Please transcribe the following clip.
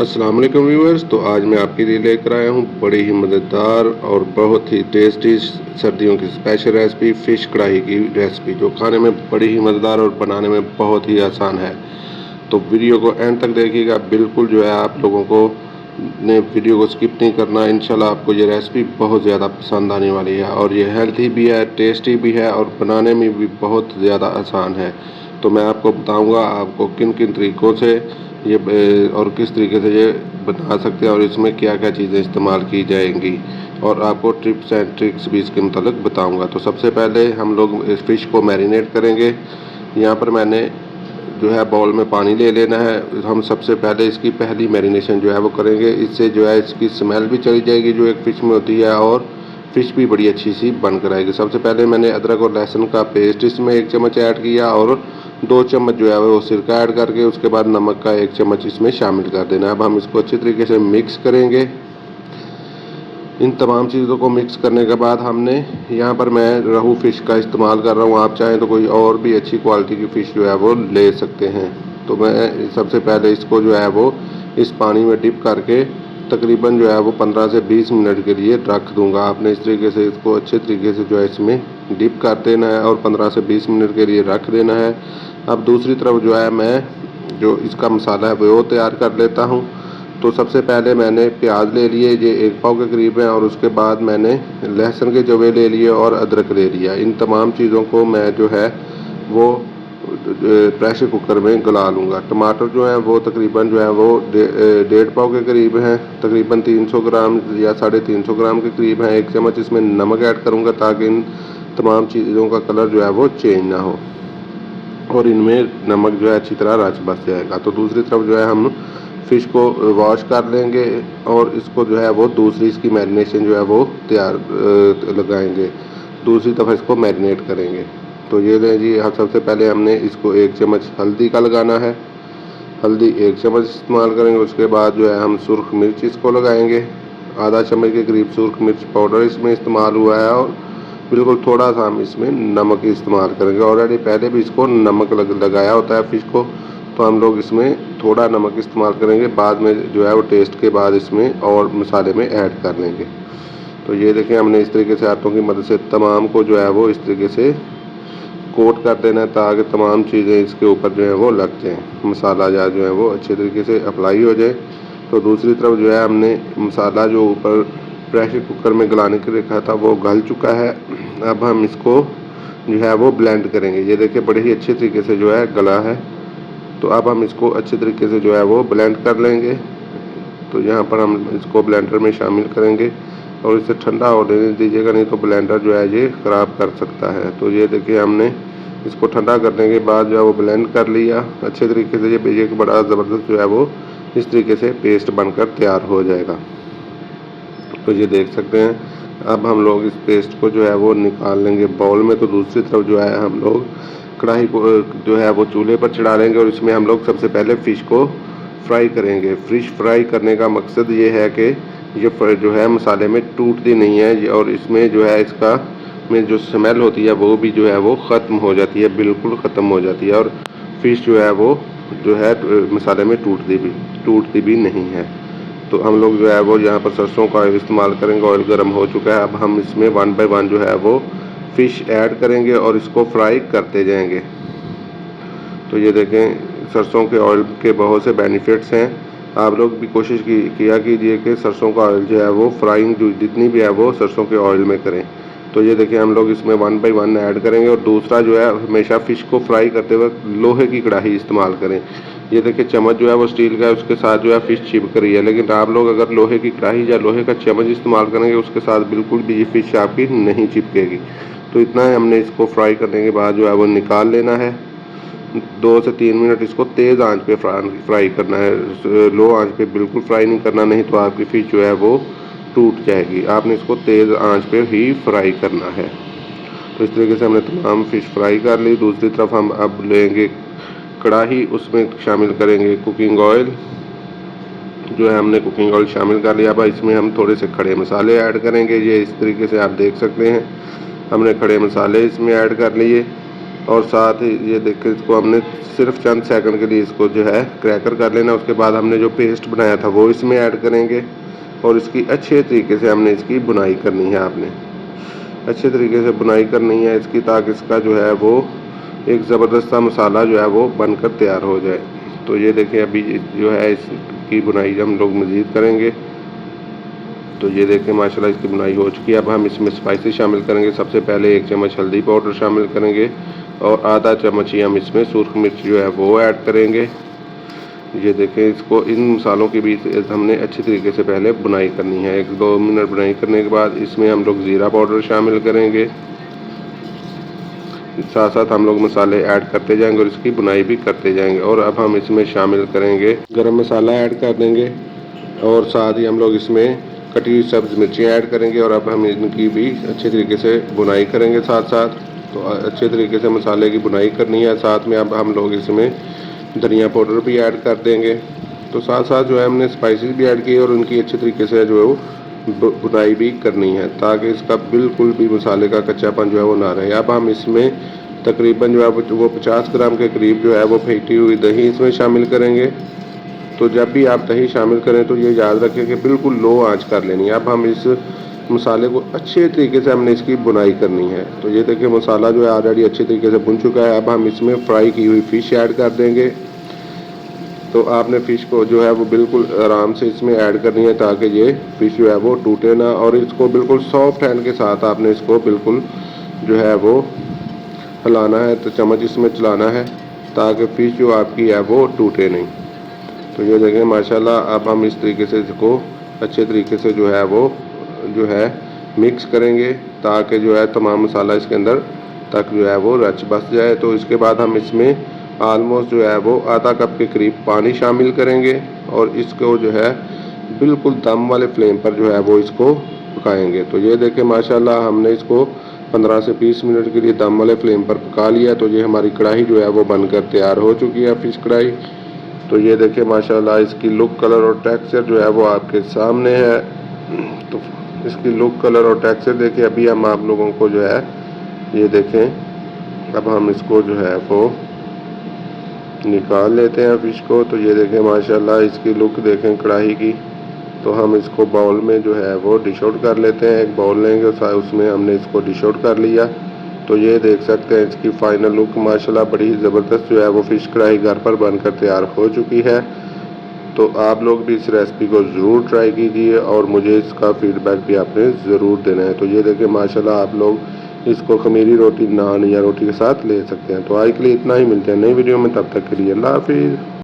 अस्सलाम वालेकुम व्यूअर्स। तो आज मैं आपके लिए लेकर आया हूँ बड़ी ही मज़ेदार और बहुत ही टेस्टी सर्दियों की स्पेशल रेसिपी फ़िश कढ़ाई की रेसिपी, जो खाने में बड़ी ही मज़ेदार और बनाने में बहुत ही आसान है। तो वीडियो को एंड तक देखिएगा, बिल्कुल जो है आप लोगों को ने वीडियो को स्किप नहीं करना। इंशाल्लाह आपको ये रेसिपी बहुत ज़्यादा पसंद आने वाली है और ये हेल्थी भी है, टेस्टी भी है और बनाने में भी बहुत ज़्यादा आसान है। तो मैं आपको बताऊंगा आपको किन किन तरीक़ों से ये और किस तरीके से ये बना सकते हैं और इसमें क्या क्या चीज़ें इस्तेमाल की जाएंगी, और आपको टिप्स एंड ट्रिक्स भी इसके मुताबिक बताऊंगा। तो सबसे पहले हम लोग इस फ़िश को मैरिनेट करेंगे। यहाँ पर मैंने जो है बाउल में पानी ले लेना है। हम सबसे पहले इसकी पहली मैरिनेशन जो है वो करेंगे। इससे जो है इसकी स्मेल भी चली जाएगी जो एक फ़िश में होती है, और फ़िश भी बड़ी अच्छी सी बनकर आएगी। सबसे पहले मैंने अदरक और लहसुन का पेस्ट इसमें 1 चम्मच ऐड किया और 2 चम्मच जो है वो सिरका ऐड करके उसके बाद नमक का 1 चम्मच इसमें शामिल कर देना। अब हम इसको अच्छी तरीके से मिक्स करेंगे। इन तमाम चीज़ों को मिक्स करने के बाद हमने यहाँ पर मैं रोहू फ़िश का इस्तेमाल कर रहा हूँ। आप चाहें तो कोई और भी अच्छी क्वालिटी की फ़िश जो है वो ले सकते हैं। तो मैं सबसे पहले इसको जो है वो इस पानी में डिप करके तकरीबन जो है वो 15 से 20 मिनट के लिए रख दूँगा। आपने इस तरीके से इसको अच्छे तरीके से जो है इसमें डिप कर देना है और 15 से 20 मिनट के लिए रख देना है। अब दूसरी तरफ जो है मैं जो इसका मसाला है वो तैयार कर लेता हूँ। तो सबसे पहले मैंने प्याज ले लिए, ये 1 पाव के करीब है, और उसके बाद मैंने लहसुन के जवे ले लिए और अदरक ले लिया। इन तमाम चीज़ों को मैं जो है वो प्रेशर कुकर में गला लूँगा। टमाटर जो है वो तकरीबन जो है वो 1.5 पाव के करीब हैं, तकरीबन 300 ग्राम या 350 ग्राम के करीब हैं। 1 चम्मच इसमें नमक ऐड करूँगा ताकि इन तमाम चीज़ों का कलर जो है वो चेंज ना हो और इनमें नमक जो है अच्छी तरह रच बस जाएगा। तो दूसरी तरफ जो है हम फ़िश को वॉश कर लेंगे और इसको जो है वो दूसरी इसकी मैरिनेशन जो है वो तैयार लगाएंगे। दूसरी तरफ इसको मैरिनेट करेंगे। तो ये लें जी, सबसे पहले हमने इसको 1 चम्मच हल्दी का लगाना है। हल्दी 1 चम्मच इस्तेमाल करेंगे। उसके बाद जो है हम सुर्ख मिर्च इसको लगाएंगे। आधा चम्मच के करीब सुर्ख मिर्च पाउडर इसमें इस्तेमाल हुआ है और बिल्कुल थोड़ा सा हम इसमें नमक इस्तेमाल करेंगे। ऑलरेडी पहले भी इसको नमक लगाया होता है फ़िश को, तो हम लोग इसमें थोड़ा नमक इस्तेमाल करेंगे। बाद में जो है वो टेस्ट के बाद इसमें और मसाले में ऐड कर लेंगे। तो ये देखें, हमने इस तरीके से हाथों की मदद से तमाम को जो है वो इस तरीके से कोट कर देना है ताकि तमाम चीज़ें इसके ऊपर जो है वो लग जाएँ, मसाला या जो है वो अच्छे तरीके से अप्लाई हो जाए। तो दूसरी तरफ जो है हमने मसाला जो ऊपर प्रेशर कुकर में गलाने के लिए रखा था वो गल चुका है। अब हम इसको जो है वो ब्लेंड करेंगे। ये देखिए बड़े ही अच्छे तरीके से जो है गला है। तो अब हम इसको अच्छे तरीके से जो है वो ब्लेंड कर लेंगे। तो यहाँ पर हम इसको ब्लेंडर में शामिल करेंगे और इसे ठंडा होने दीजिएगा, नहीं तो ब्लेंडर जो है ये ख़राब कर सकता है। तो ये देखिए हमने इसको ठंडा करने के बाद जो है वो ब्लेंड कर लिया अच्छे तरीके से। ये एक बड़ा ज़बरदस्त जो है वो इस तरीके से पेस्ट बनकर तैयार हो जाएगा। तो ये देख सकते हैं। अब हम लोग इस पेस्ट को जो है वो निकाल लेंगे बाउल में। तो दूसरी तरफ जो है हम लोग कढ़ाई को जो है वो चूल्हे पर चढ़ा लेंगे और इसमें हम लोग सबसे पहले फ़िश को फ्राई करेंगे। फ़िश फ्राई करने का मकसद ये है कि ये जो है मसाले में टूटती नहीं है और इसमें जो है इसका में जो स्मेल होती है वो भी जो है वो ख़त्म हो जाती है, बिल्कुल ख़त्म हो जाती है, और फ़िश जो है वो जो है मसाले में टूटती भी नहीं है। तो हम लोग जो है वो यहाँ पर सरसों का ऑयल इस्तेमाल करेंगे। ऑयल गर्म हो चुका है। अब हम इसमें 1 बाय 1 जो है वो फ़िश ऐड करेंगे और इसको फ्राई करते जाएंगे। तो ये देखें, सरसों के ऑयल के बहुत से बेनिफिट्स हैं। आप लोग भी कोशिश किया कीजिए कि सरसों का ऑयल जो है वो फ्राइंग जो जितनी भी है वो सरसों के ऑयल में करें। तो ये देखिए हम लोग इसमें 1 बाय 1 ऐड करेंगे। और दूसरा जो है, हमेशा फ़िश को फ्राई करते वक्त लोहे की कढ़ाई इस्तेमाल करें। ये देखिए चम्मच जो है वो स्टील का है, उसके साथ जो है फ़िश चिपक रही है, लेकिन आप लोग अगर लोहे की कढ़ाई या लोहे का चम्मच इस्तेमाल करेंगे उसके साथ बिल्कुल भी ये फ़िश आपकी नहीं चिपकेगी। तो इतना है, हमने इसको फ्राई करने के बाद जो है वो निकाल लेना है। 2 से 3 मिनट इसको तेज़ आंच पे फ्राई करना है। लो आंच पे बिल्कुल फ्राई नहीं करना, नहीं तो आपकी फ़िश जो है वो टूट जाएगी। आपने इसको तेज़ आंच पे ही फ्राई करना है। तो इस तरीके से हमने तमाम फ़िश फ्राई कर ली। दूसरी तरफ हम अब लेंगे कढ़ाई, उसमें शामिल करेंगे कुकिंग ऑयल। जो है हमने कुकिंग ऑयल शामिल कर लिया। अब इसमें हम थोड़े से खड़े मसाले ऐड करेंगे। ये इस तरीके से आप देख सकते हैं, हमने खड़े मसाले इसमें ऐड कर लिए और साथ ही ये देखिए इसको हमने सिर्फ चंद सेकंड के लिए इसको जो है क्रैकर कर लेना। उसके बाद हमने जो पेस्ट बनाया था वो इसमें ऐड करेंगे और इसकी अच्छे तरीके से हमने इसकी बुनाई करनी है। आपने अच्छे तरीके से बुनाई करनी है इसकी, ताकि इसका जो है वो एक ज़बरदस्त सा मसाला जो है वो बनकर तैयार हो जाए। तो ये देखिए अभी जो है इसकी बुनाई हम लोग मज़ीद करेंगे। तो ये देखें माशाल्लाह इसकी बुनाई हो चुकी है। अब हम इसमें स्पाइसेस शामिल करेंगे। सबसे पहले 1 चम्मच हल्दी पाउडर शामिल करेंगे और आधा चम्मच ही हम इसमें सुर्ख मिर्च जो है वो ऐड करेंगे। ये देखें इसको इन मसालों के बीच हमने अच्छी तरीके से पहले बुनाई करनी है। 1-2 मिनट बुनाई करने के बाद इसमें हम लोग ज़ीरा पाउडर शामिल करेंगे। साथ साथ हम लोग मसाले ऐड करते जाएंगे और इसकी बुनाई भी करते जाएंगे। और अब हम इसमें शामिल करेंगे गरम मसाला ऐड कर देंगे और साथ ही हम लोग इसमें कटी हुई सब्ज़ मिर्चियाँ ऐड करेंगे। और अब हम इनकी भी अच्छे तरीके से बुनाई करेंगे साथ साथ। तो अच्छे तरीके से मसाले की बुनाई करनी है। साथ में अब हम लोग इसमें धनिया पाउडर भी ऐड कर देंगे। तो साथ साथ जो है हमने स्पाइसेस भी ऐड किए और उनकी अच्छे तरीके से जो है वो बुनाई भी करनी है, ताकि इसका बिल्कुल भी मसाले का कच्चापन जो है वो ना रहे। अब हम इसमें तकरीबन जो है वो 50 ग्राम के करीब जो है वो फेंटी हुई दही इसमें शामिल करेंगे। तो जब भी आप दही शामिल करें तो ये याद रखें कि बिल्कुल लो आंच कर लेनी है। अब हम इस मसाले को अच्छे तरीके से हमने इसकी बुनाई करनी है। तो ये देखिए मसाला जो है ऑलरेडी अच्छे तरीके से भुन चुका है। अब हम इसमें फ्राई की हुई फ़िश ऐड कर देंगे। तो आपने फ़िश को जो है वो बिल्कुल आराम से इसमें ऐड करनी है, ताकि ये फ़िश जो है वो टूटे ना। और इसको बिल्कुल सॉफ्ट हैंड के साथ आपने इसको बिल्कुल जो है वो हिलाना है, तो चम्मच इसमें चलाना है, ताकि फ़िश जो आपकी है वो टूटे नहीं। तो ये देखें माशाल्लाह अब हम इस तरीके से इसको अच्छे तरीके से जो है वो जो है मिक्स करेंगे, ताकि जो है तमाम मसाला इसके अंदर तक जो है वो रच बस जाए। तो इसके बाद हम इसमें आलमोस्ट जो है वो आधा कप के करीब पानी शामिल करेंगे और इसको जो है बिल्कुल दम वाले फ्लेम पर जो है वो इसको पकाएंगे। तो ये देखें माशाल्लाह हमने इसको 15 से 20 मिनट के लिए दम वाले फ्लेम पर पका लिया। तो ये हमारी कढ़ाई जो है वो बनकर तैयार हो चुकी है, फ़िश कढ़ाई। तो ये देखिए माशाल्लाह इसकी लुक, कलर और टेक्सचर जो है वो आपके सामने है। तो इसकी लुक, कलर और टेक्सचर देखिए। अभी हम आप लोगों को जो है ये देखें, अब हम इसको जो है वो निकाल लेते हैं फ़िश को। तो ये देखें माशाल्लाह इसकी लुक देखें कढ़ाई की। तो हम इसको बाउल में जो है वो डिश आउट कर लेते हैं। एक बाउल लेंगे, उसमें हमने इसको डिश आउट कर लिया। तो ये देख सकते हैं इसकी फ़ाइनल लुक माशाल्लाह बड़ी ज़बरदस्त जो है वो फ़िश कढ़ाई घर पर बनकर तैयार हो चुकी है। तो आप लोग भी इस रेसिपी को ज़रूर ट्राई कीजिए और मुझे इसका फ़ीडबैक भी आपने ज़रूर देना है। तो ये देखिए माशाल्लाह आप लोग इसको खमीरी रोटी, नान या रोटी के साथ ले सकते हैं। तो आज के लिए इतना ही, मिलते हैं नई वीडियो में, तब तक के लिए अल्लाह हाफ़िज़।